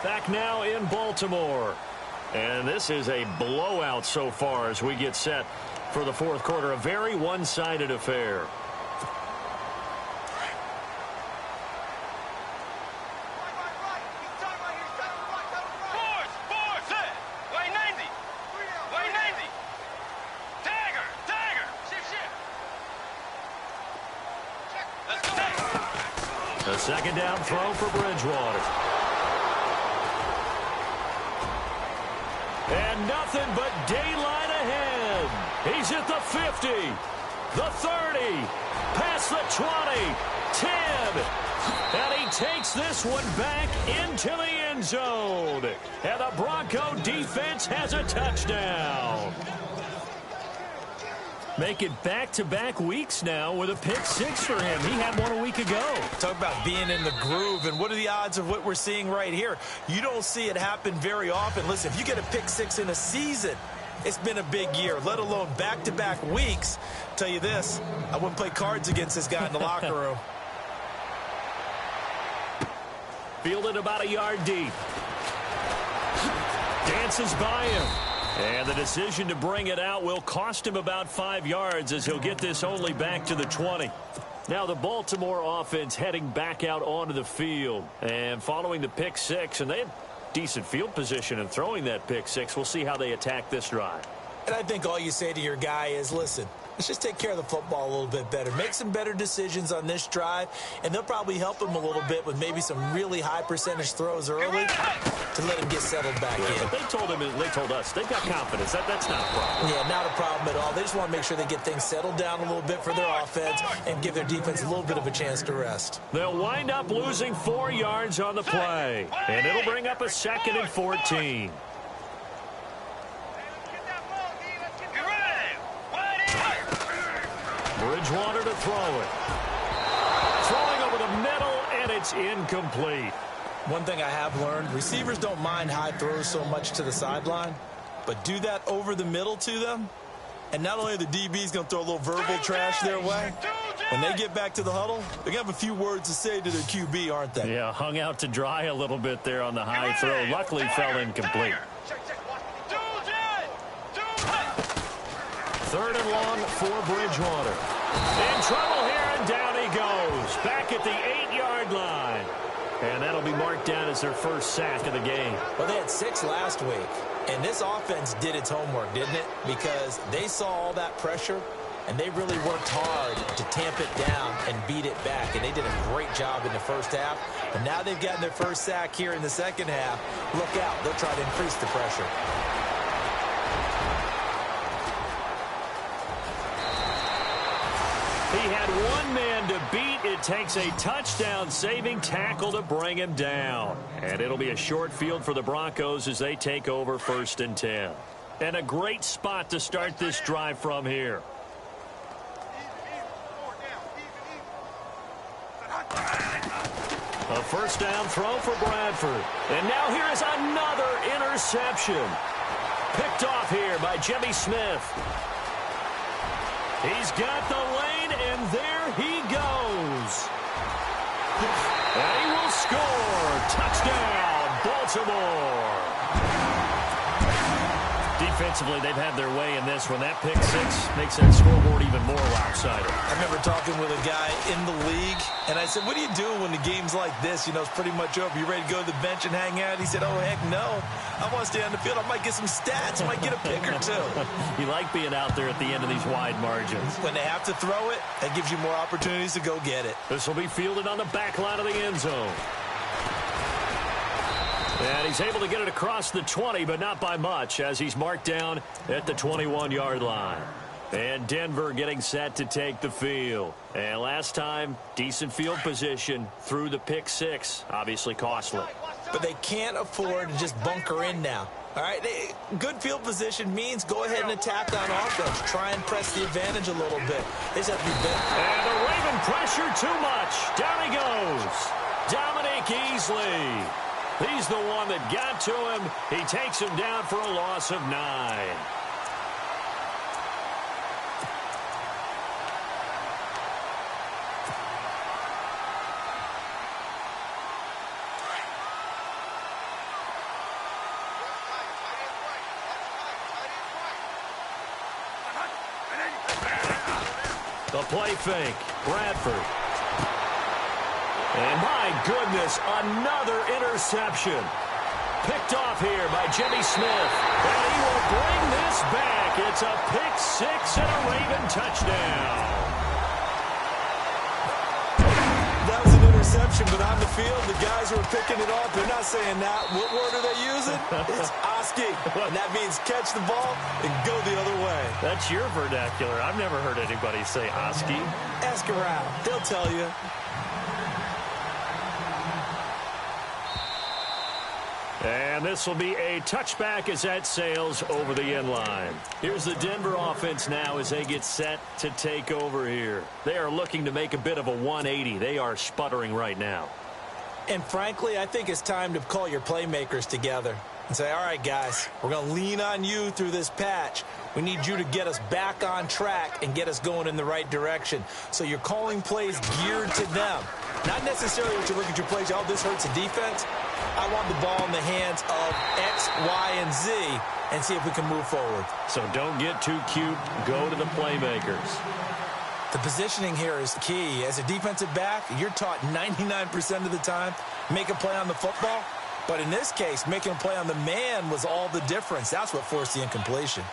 Back now in Baltimore. And this is a blowout so far as we get set for the fourth quarter. A very one-sided affair. A second down throw for Bridgewater. And nothing but daylight ahead. He's at the 50. the 30, past the 20, 10, and he takes this one back into the end zone. And the Bronco defense has a touchdown. Make it back-to-back weeks now with a pick six for him. He had one a week ago. Talk about being in the groove, and what are the odds of what we're seeing right here? You don't see it happen very often. Listen, if you get a pick six in a season, it's been a big year, let alone back-to-back weeks. I'll tell you this, I wouldn't play cards against this guy in the locker room. Fielded about a yard deep. Dances by him. And the decision to bring it out will cost him about 5 yards as he'll get this only back to the 20. Now the Baltimore offense heading back out onto the field. And following the pick six, and they had decent field position in throwing that pick six. We'll see how they attack this drive. And I think all you say to your guy is, listen, let's just take care of the football a little bit better. Make some better decisions on this drive, and they'll probably help him a little bit with maybe some really high percentage throws early to let him get settled back in. But they told us they've got confidence. That's not a problem. Yeah, not a problem at all. They just want to make sure they get things settled down a little bit for their offense and give their defense a little bit of a chance to rest. They'll wind up losing 4 yards on the play, and it'll bring up a 2nd and 14. Bridgewater to throw it. Throwing over the middle, and it's incomplete. One thing I have learned, receivers don't mind high throws so much to the sideline, but do that over the middle to them, and not only are the DBs going to throw a little verbal trash their way, when they get back to the huddle, they're going to have a few words to say to their QB, aren't they? Yeah, hung out to dry a little bit there on the high throw. Luckily fell incomplete. 3rd and long for Bridgewater. In trouble here, and down he goes. Back at the 8-yard line. And that'll be marked down as their first sack of the game. Well, they had 6 last week, and this offense did its homework, didn't it? Because they saw all that pressure, and they really worked hard to tamp it down and beat it back. And they did a great job in the first half. But now they've gotten their first sack here in the second half. Look out. They'll try to increase the pressure. He had one man to beat. It takes a touchdown-saving tackle to bring him down. And it'll be a short field for the Broncos as they take over 1st and 10. And a great spot to start this drive from here. A first down throw for Bradford. And now here is another interception. Picked off here by Jimmy Smith. He's got the lane, and there he goes. And he will score. Touchdown, Baltimore. Defensively, they've had their way in this one. That pick six makes that scoreboard even more lopsided. I remember talking with a guy in the league, and I said, what do you do when the game's like this? You know, it's pretty much over. You ready to go to the bench and hang out? He said, oh, heck no. I want to stay on the field. I might get some stats. I might get a pick or two. You like being out there at the end of these wide margins. When they have to throw it, that gives you more opportunities to go get it. This will be fielded on the back line of the end zone. And he's able to get it across the 20, but not by much, as he's marked down at the 21-yard line. And Denver getting set to take the field. And last time, decent field position through the pick six. Obviously costly. But they can't afford to just bunker in now. All right, good field position means go ahead and attack on offense. Try and press the advantage a little bit. They just have to be better. And the Raven pressure too much. Down he goes. Dominic Easley. He's the one that got to him. He takes him down for a loss of 9. The play fake. Bradford. And my goodness, another interception. Picked off here by Jimmy Smith. And he will bring this back. It's a pick six and a Raven touchdown. That was an interception, but on the field, the guys who are picking it off, they're not saying that. What word are they using? It's Oski. And that means catch the ball and go the other way. That's your vernacular. I've never heard anybody say Oski. Ask around. They'll tell you. And this will be a touchback as that sails over the end line. Here's the Denver offense now as they get set to take over here. They are looking to make a bit of a 180. They are sputtering right now. And frankly, I think it's time to call your playmakers together and say, all right, guys, we're going to lean on you through this patch. We need you to get us back on track and get us going in the right direction. So you're calling plays geared to them. Not necessarily what you look at your plays, oh, this hurts the defense. I want the ball in the hands of X, Y, and Z and see if we can move forward. So don't get too cute. Go to the playmakers. The positioning here is key. As a defensive back, you're taught 99% of the time, make a play on the football. But in this case, making a play on the man was all the difference. That's what forced the incompletion.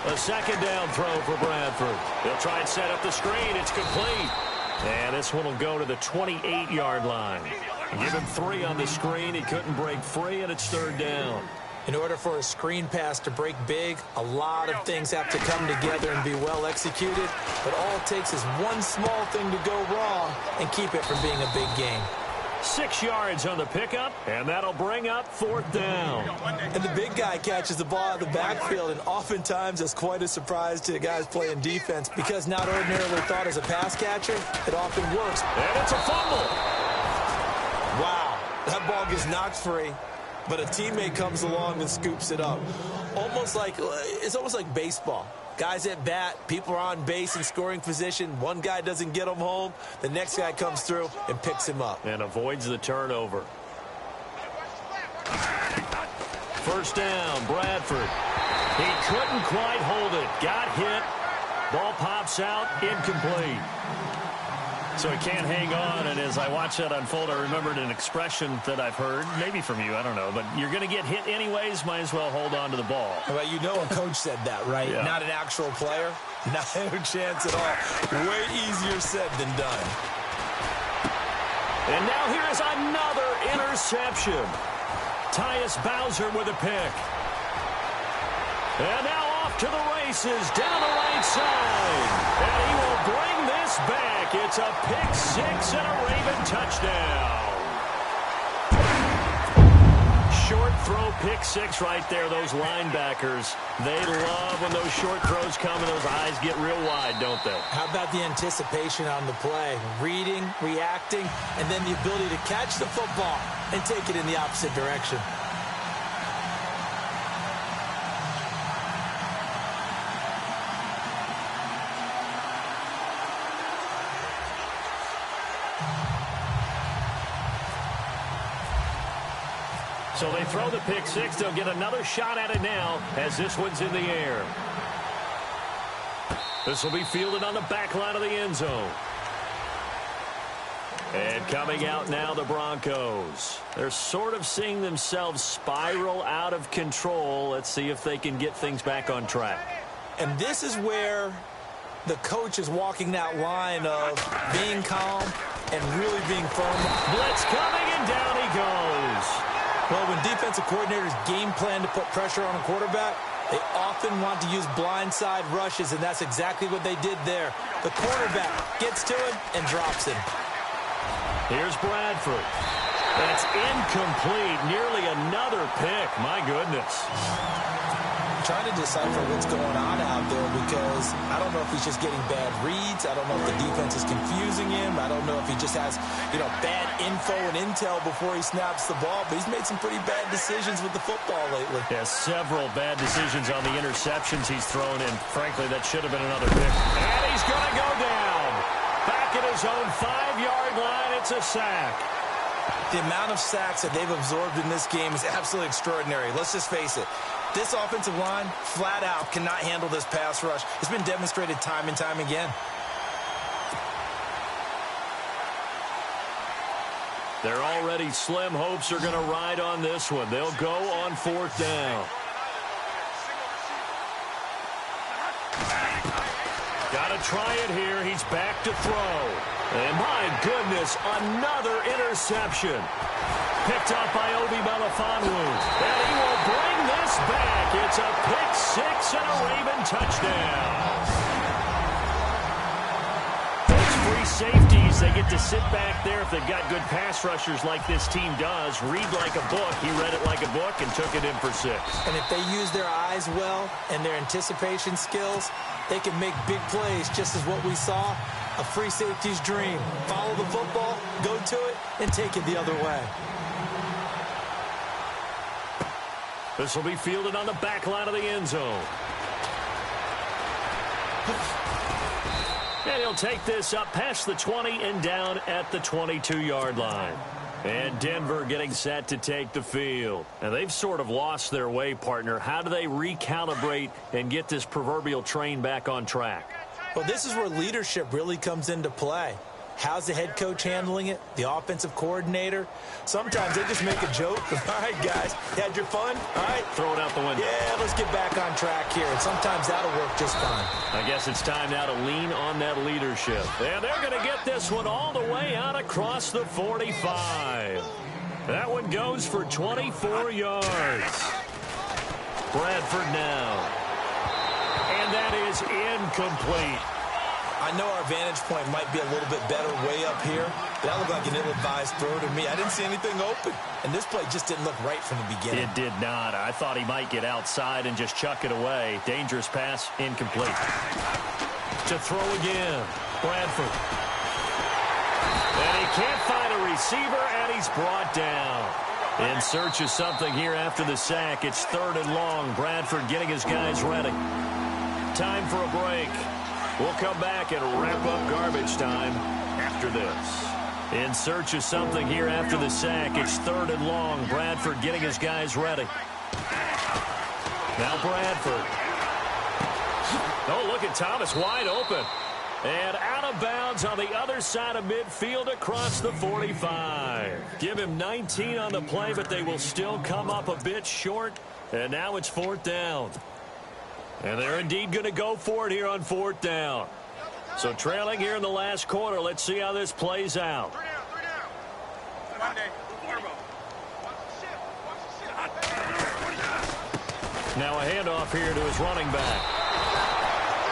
A second down throw for Bradford. He'll try and set up the screen. It's complete. And this one will go to the 28-yard line. Give him 3 on the screen. He couldn't break free, and it's third down. In order for a screen pass to break big, a lot of things have to come together and be well executed. But all it takes is one small thing to go wrong and keep it from being a big game. 6 yards on the pickup, and that'll bring up fourth down. And the big guy catches the ball out of the backfield, and oftentimes it's quite a surprise to the guys playing defense because not ordinarily thought as a pass catcher, it often works. And it's a fumble. Wow, that ball gets knocked free, but a teammate comes along and scoops it up. It's almost like baseball. Guys at bat, people are on base in scoring position. One guy doesn't get him home. The next guy comes through and picks him up. And avoids the turnover. First down, Bradford. He couldn't quite hold it. Got hit. Ball pops out, incomplete. So he can't hang on, and as I watch that unfold, I remembered an expression that I've heard, maybe from you, I don't know, but you're going to get hit anyways, might as well hold on to the ball. Well, you know a coach said that, right? Yeah. Not an actual player. Not a chance at all. Way easier said than done. And now here is another interception. Tyus Bowser with a pick. And now off to the races down the right side. And he will bring this back. It's a pick 6 and a Raven touchdown. Short throw pick 6 right there. Those linebackers, they love when those short throws come and those eyes get real wide, don't they? How about the anticipation on the play? Reading, reacting, and then the ability to catch the football and take it in the opposite direction. So they throw the pick 6. They'll get another shot at it now as this one's in the air. This will be fielded on the back line of the end zone. And coming out now, the Broncos. They're sort of seeing themselves spiral out of control. Let's see if they can get things back on track. And this is where the coach is walking that line of being calm and really being firm. Blitz coming, and down he goes. Well, when defensive coordinators game plan to put pressure on a quarterback, they often want to use blindside rushes, and that's exactly what they did there. The quarterback gets to him and drops him. Here's Bradford. That's incomplete. Nearly another pick. My goodness. I'm trying to decipher what's going on out there because I don't know if he's just getting bad reads. I don't know if the defense is confusing him. I don't know if he just has, bad info and intel before he snaps the ball. But he's made some pretty bad decisions with the football lately. Yeah, several bad decisions on the interceptions he's thrown in. Frankly, that should have been another pick. And he's going to go down. Back at his own 5-yard line, it's a sack. The amount of sacks that they've absorbed in this game is absolutely extraordinary. Let's just face it. This offensive line, flat out, cannot handle this pass rush. It's been demonstrated time and time again. Their already slim hopes are going to ride on this one. They'll go on fourth down. Got to try it here. He's back to throw. And my goodness, another interception. Picked up by Obi Melifonwu. And he will bring this back. It's a pick six and a Raven touchdown. Those free safeties, they get to sit back there if they've got good pass rushers like this team does. Read like a book. He read it like a book and took it in for 6. And if they use their eyes well and their anticipation skills, they can make big plays, just as what we saw. A free safety's dream. Follow the football, go to it, and take it the other way. This will be fielded on the back line of the end zone. And he'll take this up past the 20 and down at the 22-yard line. And Denver getting set to take the field. Now, they've sort of lost their way, partner. How do they recalibrate and get this proverbial train back on track? Well, this is where leadership really comes into play. How's the head coach handling it? The offensive coordinator? Sometimes they just make a joke. All right, guys, you had your fun? All right. Throw it out the window. Yeah, let's get back on track here. And sometimes that'll work just fine. I guess it's time now to lean on that leadership. And they're going to get this one all the way out across the 45. That one goes for 24 yards. Bradford now. And that is incomplete. I know our vantage point might be a little bit better way up here, but that looked like an ill-advised throw to me. I didn't see anything open, and this play just didn't look right from the beginning. It did not. I thought he might get outside and just chuck it away. Dangerous pass, incomplete. To throw again, Bradford. And he can't find a receiver, and he's brought down. In search of something here after the sack. It's 3rd and long. Bradford getting his guys ready. Time for a break. We'll come back and wrap up garbage time after this. In search of something here after the sack. It's 3rd and long. Bradford getting his guys ready. Now Bradford. Oh, look at Thomas wide open. And out of bounds on the other side of midfield across the 45. Give him 19 on the play, but they will still come up a bit short. And now it's 4th down. And they're indeed going to go for it here on 4th down. So trailing here in the last quarter. Let's see how this plays out. Now a handoff here to his running back.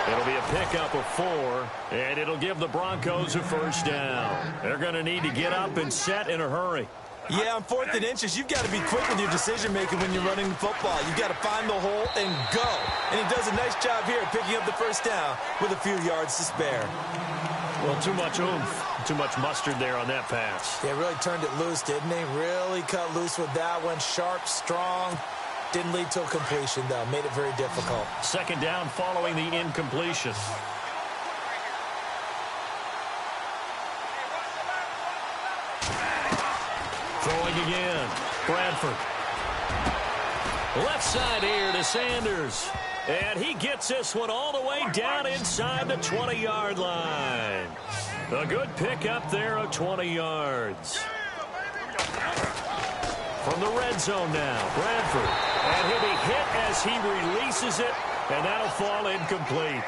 It'll be a pickup of 4, and it'll give the Broncos a 1st down. They're going to need to get up and set in a hurry. Yeah, on 4th and inches, you've got to be quick with your decision-making when you're running the football. You've got to find the hole and go. And he does a nice job here picking up the 1st down with a few yards to spare. Well, too much oomph, too much mustard there on that pass. Yeah, really turned it loose, didn't he? Really cut loose with that one. Sharp, strong. Didn't lead to a completion, though. Made it very difficult. 2nd down following the incompletion. Throwing again. Bradford. Left side here to Sanders. And he gets this one all the way down inside the 20-yard line. A good pickup there of 20 yards. From the red zone now, Bradford. And he'll be hit as he releases it, and that'll fall incomplete.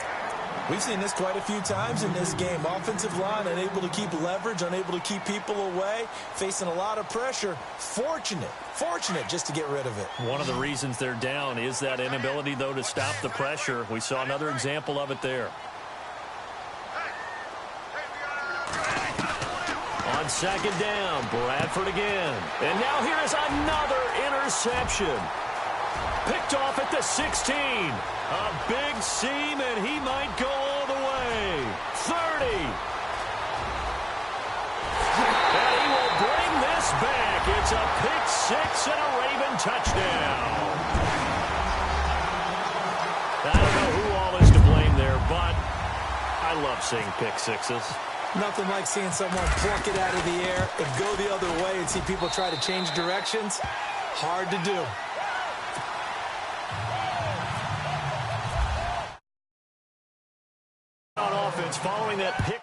We've seen this quite a few times in this game. Offensive line unable to keep leverage, unable to keep people away, facing a lot of pressure. Fortunate just to get rid of it. One of the reasons they're down is that inability, though, to stop the pressure. We saw another example of it there. On 2nd down, Bradford again. And now here's another interception. Picked off at the 16. A big seam, and he might go all the way. 30. And he will bring this back. It's a pick 6 and a Raven touchdown. I don't know who all is to blame there, but I love seeing pick 6s. Nothing like seeing someone pluck it out of the air and go the other way and see people try to change directions. Hard to do. On offense following that pick